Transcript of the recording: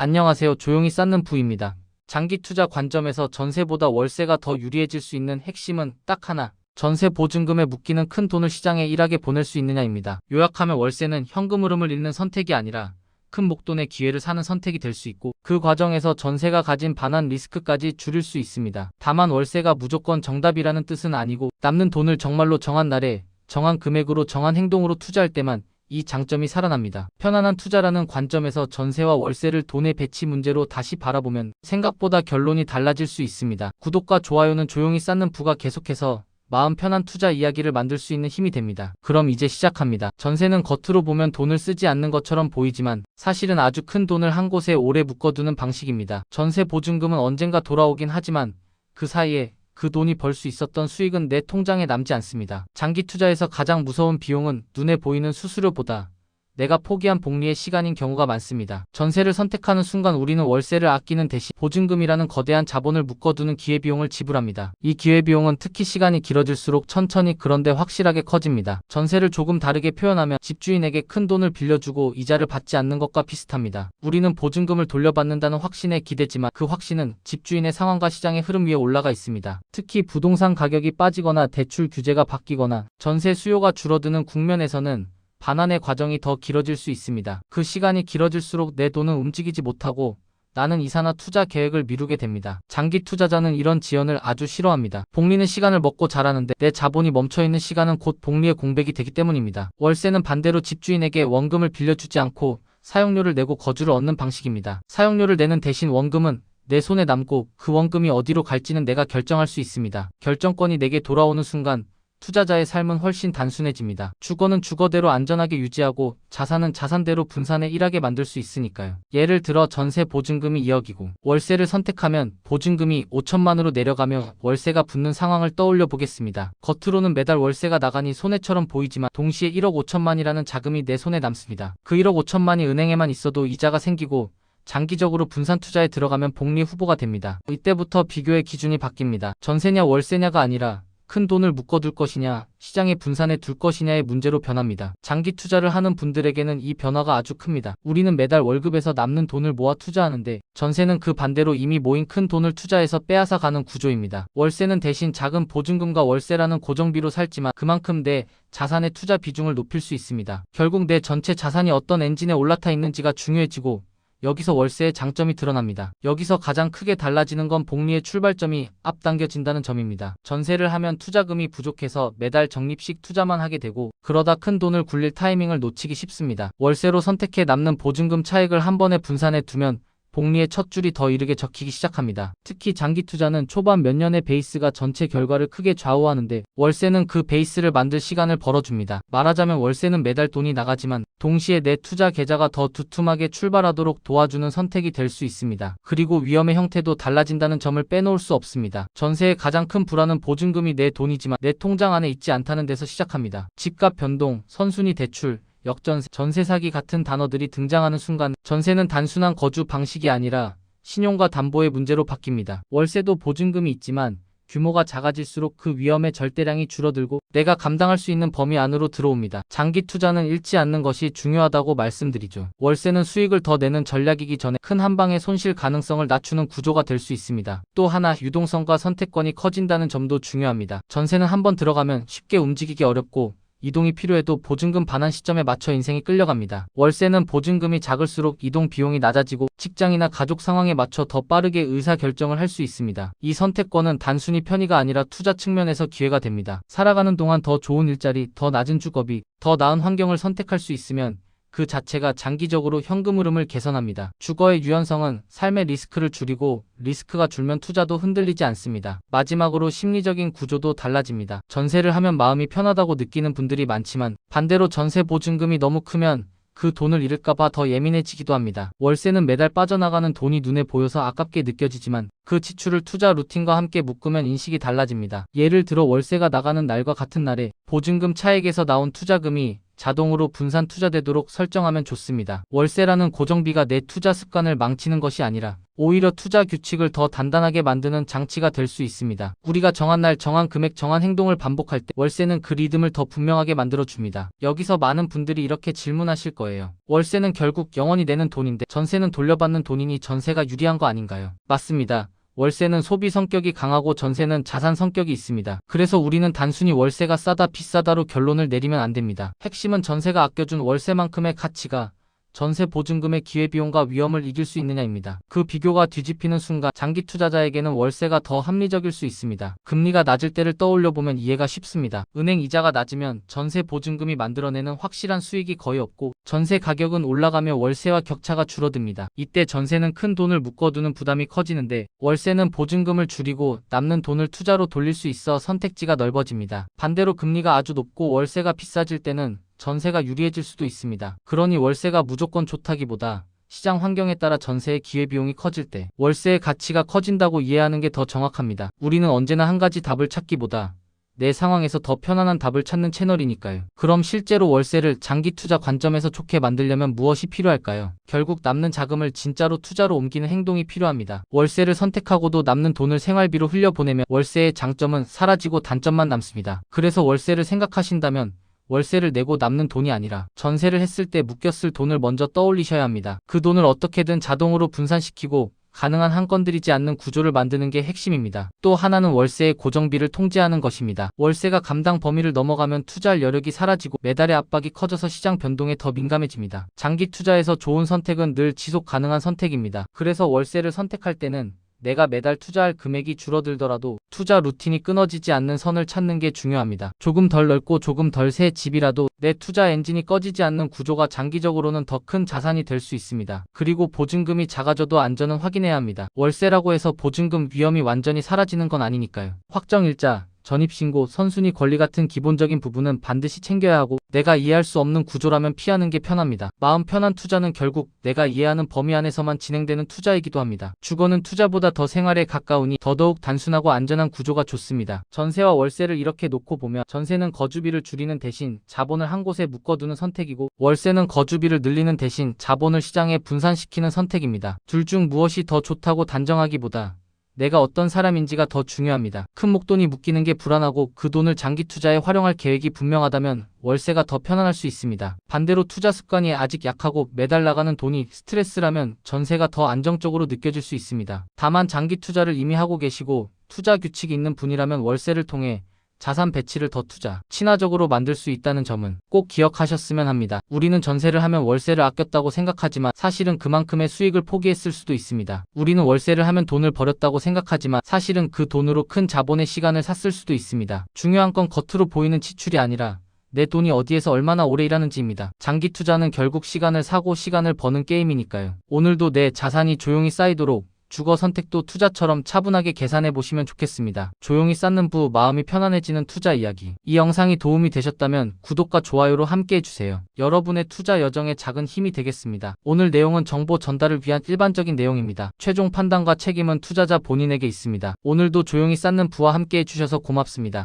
안녕하세요. 조용히 쌓는 부입니다. 장기 투자 관점에서 전세보다 월세가 더 유리해질 수 있는 핵심은 딱 하나. 전세 보증금에 묶이는 큰 돈을 시장에 일하게 보낼 수 있느냐입니다. 요약하면 월세는 현금 흐름을 잃는 선택이 아니라 큰 목돈의 기회를 사는 선택이 될 수 있고, 그 과정에서 전세가 가진 반환 리스크까지 줄일 수 있습니다. 다만 월세가 무조건 정답이라는 뜻은 아니고, 남는 돈을 정말로 정한 날에 정한 금액으로 정한 행동으로 투자할 때만 이 장점이 살아납니다. 편안한 투자라는 관점에서 전세와 월세를 돈의 배치 문제로 다시 바라보면 생각보다 결론이 달라질 수 있습니다. 구독과 좋아요는 조용히 쌓는 부가 계속해서 마음 편한 투자 이야기를 만들 수 있는 힘이 됩니다. 그럼 이제 시작합니다. 전세는 겉으로 보면 돈을 쓰지 않는 것처럼 보이지만 사실은 아주 큰 돈을 한 곳에 오래 묶어두는 방식입니다. 전세 보증금은 언젠가 돌아오긴 하지만 그 사이에 그 돈이 벌 수 있었던 수익은 내 통장에 남지 않습니다. 장기 투자에서 가장 무서운 비용은 눈에 보이는 수수료보다 내가 포기한 복리의 시간인 경우가 많습니다. 전세를 선택하는 순간 우리는 월세를 아끼는 대신 보증금이라는 거대한 자본을 묶어두는 기회비용을 지불합니다. 이 기회비용은 특히 시간이 길어질수록 천천히 그런데 확실하게 커집니다. 전세를 조금 다르게 표현하면 집주인에게 큰 돈을 빌려주고 이자를 받지 않는 것과 비슷합니다. 우리는 보증금을 돌려받는다는 확신에 기대지만 그 확신은 집주인의 상황과 시장의 흐름 위에 올라가 있습니다. 특히 부동산 가격이 빠지거나 대출 규제가 바뀌거나 전세 수요가 줄어드는 국면에서는 반환의 과정이 더 길어질 수 있습니다. 그 시간이 길어질수록 내 돈은 움직이지 못하고 나는 이사나 투자 계획을 미루게 됩니다. 장기 투자자는 이런 지연을 아주 싫어합니다. 복리는 시간을 먹고 자라는데 내 자본이 멈춰있는 시간은 곧 복리의 공백이 되기 때문입니다. 월세는 반대로 집주인에게 원금을 빌려주지 않고 사용료를 내고 거주를 얻는 방식입니다. 사용료를 내는 대신 원금은 내 손에 남고 그 원금이 어디로 갈지는 내가 결정할 수 있습니다. 결정권이 내게 돌아오는 순간 투자자의 삶은 훨씬 단순해집니다. 주거는 주거대로 안전하게 유지하고 자산은 자산대로 분산해 일하게 만들 수 있으니까요. 예를 들어 전세 보증금이 2억이고 월세를 선택하면 보증금이 5천만으로 내려가며 월세가 붙는 상황을 떠올려 보겠습니다. 겉으로는 매달 월세가 나가니 손해처럼 보이지만 동시에 1억 5천만이라는 자금이 내 손에 남습니다. 그 1억 5천만이 은행에만 있어도 이자가 생기고 장기적으로 분산 투자에 들어가면 복리 후보가 됩니다. 이때부터 비교의 기준이 바뀝니다. 전세냐 월세냐가 아니라 큰 돈을 묶어둘 것이냐, 시장에 분산해 둘 것이냐의 문제로 변합니다. 장기 투자를 하는 분들에게는 이 변화가 아주 큽니다. 우리는 매달 월급에서 남는 돈을 모아 투자하는데 전세는 그 반대로 이미 모인 큰 돈을 투자해서 빼앗아 가는 구조입니다. 월세는 대신 작은 보증금과 월세라는 고정비로 살지만 그만큼 내 자산의 투자 비중을 높일 수 있습니다. 결국 내 전체 자산이 어떤 엔진에 올라타 있는지가 중요해지고 여기서 월세의 장점이 드러납니다. 여기서 가장 크게 달라지는 건 복리의 출발점이 앞당겨진다는 점입니다. 전세를 하면 투자금이 부족해서 매달 적립식 투자만 하게 되고 그러다 큰 돈을 굴릴 타이밍을 놓치기 쉽습니다. 월세로 선택해 남는 보증금 차익을 한 번에 분산해 두면 복리의 첫 줄이 더 이르게 적히기 시작합니다. 특히 장기 투자는 초반 몇 년의 베이스가 전체 결과를 크게 좌우하는데 월세는 그 베이스를 만들 시간을 벌어줍니다. 말하자면 월세는 매달 돈이 나가지만 동시에 내 투자 계좌가 더 두툼하게 출발하도록 도와주는 선택이 될 수 있습니다. 그리고 위험의 형태도 달라진다는 점을 빼놓을 수 없습니다. 전세의 가장 큰 불안은 보증금이 내 돈이지만 내 통장 안에 있지 않다는 데서 시작합니다. 집값 변동, 선순위 대출, 역전세, 전세 사기 같은 단어들이 등장하는 순간 전세는 단순한 거주 방식이 아니라 신용과 담보의 문제로 바뀝니다. 월세도 보증금이 있지만 규모가 작아질수록 그 위험의 절대량이 줄어들고 내가 감당할 수 있는 범위 안으로 들어옵니다. 장기 투자는 잃지 않는 것이 중요하다고 말씀드리죠. 월세는 수익을 더 내는 전략이기 전에 큰 한 방의 손실 가능성을 낮추는 구조가 될 수 있습니다. 또 하나 유동성과 선택권이 커진다는 점도 중요합니다. 전세는 한번 들어가면 쉽게 움직이기 어렵고 이동이 필요해도 보증금 반환 시점에 맞춰 인생이 끌려갑니다. 월세는 보증금이 작을수록 이동 비용이 낮아지고 직장이나 가족 상황에 맞춰 더 빠르게 의사결정을 할 수 있습니다. 이 선택권은 단순히 편의가 아니라 투자 측면에서 기회가 됩니다. 살아가는 동안 더 좋은 일자리, 더 낮은 주거비, 더 나은 환경을 선택할 수 있으면 그 자체가 장기적으로 현금 흐름을 개선합니다. 주거의 유연성은 삶의 리스크를 줄이고 리스크가 줄면 투자도 흔들리지 않습니다. 마지막으로 심리적인 구조도 달라집니다. 전세를 하면 마음이 편하다고 느끼는 분들이 많지만 반대로 전세 보증금이 너무 크면 그 돈을 잃을까봐 더 예민해지기도 합니다. 월세는 매달 빠져나가는 돈이 눈에 보여서 아깝게 느껴지지만 그 지출을 투자 루틴과 함께 묶으면 인식이 달라집니다. 예를 들어 월세가 나가는 날과 같은 날에 보증금 차익에서 나온 투자금이 자동으로 분산 투자되도록 설정하면 좋습니다. 월세라는 고정비가 내 투자 습관을 망치는 것이 아니라 오히려 투자 규칙을 더 단단하게 만드는 장치가 될 수 있습니다. 우리가 정한 날, 정한 금액, 정한 행동을 반복할 때 월세는 그 리듬을 더 분명하게 만들어줍니다. 여기서 많은 분들이 이렇게 질문하실 거예요. 월세는 결국 영원히 내는 돈인데 전세는 돌려받는 돈이니 전세가 유리한 거 아닌가요? 맞습니다. 월세는 소비 성격이 강하고 전세는 자산 성격이 있습니다. 그래서 우리는 단순히 월세가 싸다 비싸다로 결론을 내리면 안 됩니다. 핵심은 전세가 아껴준 월세만큼의 가치가 전세 보증금의 기회비용과 위험을 이길 수 있느냐입니다. 그 비교가 뒤집히는 순간 장기 투자자에게는 월세가 더 합리적일 수 있습니다. 금리가 낮을 때를 떠올려 보면 이해가 쉽습니다. 은행 이자가 낮으면 전세 보증금이 만들어내는 확실한 수익이 거의 없고 전세 가격은 올라가며 월세와 격차가 줄어듭니다. 이때 전세는 큰 돈을 묶어두는 부담이 커지는데 월세는 보증금을 줄이고 남는 돈을 투자로 돌릴 수 있어 선택지가 넓어집니다. 반대로 금리가 아주 높고 월세가 비싸질 때는 전세가 유리해질 수도 있습니다. 그러니 월세가 무조건 좋다기보다 시장 환경에 따라 전세의 기회비용이 커질 때 월세의 가치가 커진다고 이해하는 게 더 정확합니다. 우리는 언제나 한 가지 답을 찾기보다 내 상황에서 더 편안한 답을 찾는 채널이니까요. 그럼 실제로 월세를 장기 투자 관점에서 좋게 만들려면 무엇이 필요할까요? 결국 남는 자금을 진짜로 투자로 옮기는 행동이 필요합니다. 월세를 선택하고도 남는 돈을 생활비로 흘려보내면 월세의 장점은 사라지고 단점만 남습니다. 그래서 월세를 생각하신다면 월세를 내고 남는 돈이 아니라 전세를 했을 때 묶였을 돈을 먼저 떠올리셔야 합니다. 그 돈을 어떻게든 자동으로 분산시키고 가능한 한 건 들이지 않는 구조를 만드는 게 핵심입니다. 또 하나는 월세의 고정비를 통제하는 것입니다. 월세가 감당 범위를 넘어가면 투자할 여력이 사라지고 매달의 압박이 커져서 시장 변동에 더 민감해집니다. 장기 투자에서 좋은 선택은 늘 지속 가능한 선택입니다. 그래서 월세를 선택할 때는 내가 매달 투자할 금액이 줄어들더라도 투자 루틴이 끊어지지 않는 선을 찾는 게 중요합니다. 조금 덜 넓고 조금 덜 새 집이라도 내 투자 엔진이 꺼지지 않는 구조가 장기적으로는 더 큰 자산이 될 수 있습니다. 그리고 보증금이 작아져도 안전은 확인해야 합니다. 월세라고 해서 보증금 위험이 완전히 사라지는 건 아니니까요. 확정일자, 전입신고, 선순위 권리 같은 기본적인 부분은 반드시 챙겨야 하고 내가 이해할 수 없는 구조라면 피하는 게 편합니다. 마음 편한 투자는 결국 내가 이해하는 범위 안에서만 진행되는 투자이기도 합니다. 주거는 투자보다 더 생활에 가까우니 더더욱 단순하고 안전한 구조가 좋습니다. 전세와 월세를 이렇게 놓고 보면 전세는 거주비를 줄이는 대신 자본을 한 곳에 묶어두는 선택이고 월세는 거주비를 늘리는 대신 자본을 시장에 분산시키는 선택입니다. 둘 중 무엇이 더 좋다고 단정하기보다 내가 어떤 사람인지가 더 중요합니다. 큰 목돈이 묶이는 게 불안하고 그 돈을 장기 투자에 활용할 계획이 분명하다면 월세가 더 편안할 수 있습니다. 반대로 투자 습관이 아직 약하고 매달 나가는 돈이 스트레스라면 전세가 더 안정적으로 느껴질 수 있습니다. 다만 장기 투자를 이미 하고 계시고 투자 규칙이 있는 분이라면 월세를 통해 자산 배치를 더 투자, 친화적으로 만들 수 있다는 점은 꼭 기억하셨으면 합니다. 우리는 전세를 하면 월세를 아꼈다고 생각하지만 사실은 그만큼의 수익을 포기했을 수도 있습니다. 우리는 월세를 하면 돈을 버렸다고 생각하지만 사실은 그 돈으로 큰 자본의 시간을 샀을 수도 있습니다. 중요한 건 겉으로 보이는 지출이 아니라 내 돈이 어디에서 얼마나 오래 일하는지입니다. 장기 투자는 결국 시간을 사고 시간을 버는 게임이니까요. 오늘도 내 자산이 조용히 쌓이도록 주거 선택도 투자처럼 차분하게 계산해 보시면 좋겠습니다. 조용히 쌓는 부 마음이 편안해지는 투자 이야기. 이 영상이 도움이 되셨다면 구독과 좋아요로 함께 해주세요. 여러분의 투자 여정에 작은 힘이 되겠습니다. 오늘 내용은 정보 전달을 위한 일반적인 내용입니다. 최종 판단과 책임은 투자자 본인에게 있습니다. 오늘도 조용히 쌓는 부와 함께 해주셔서 고맙습니다.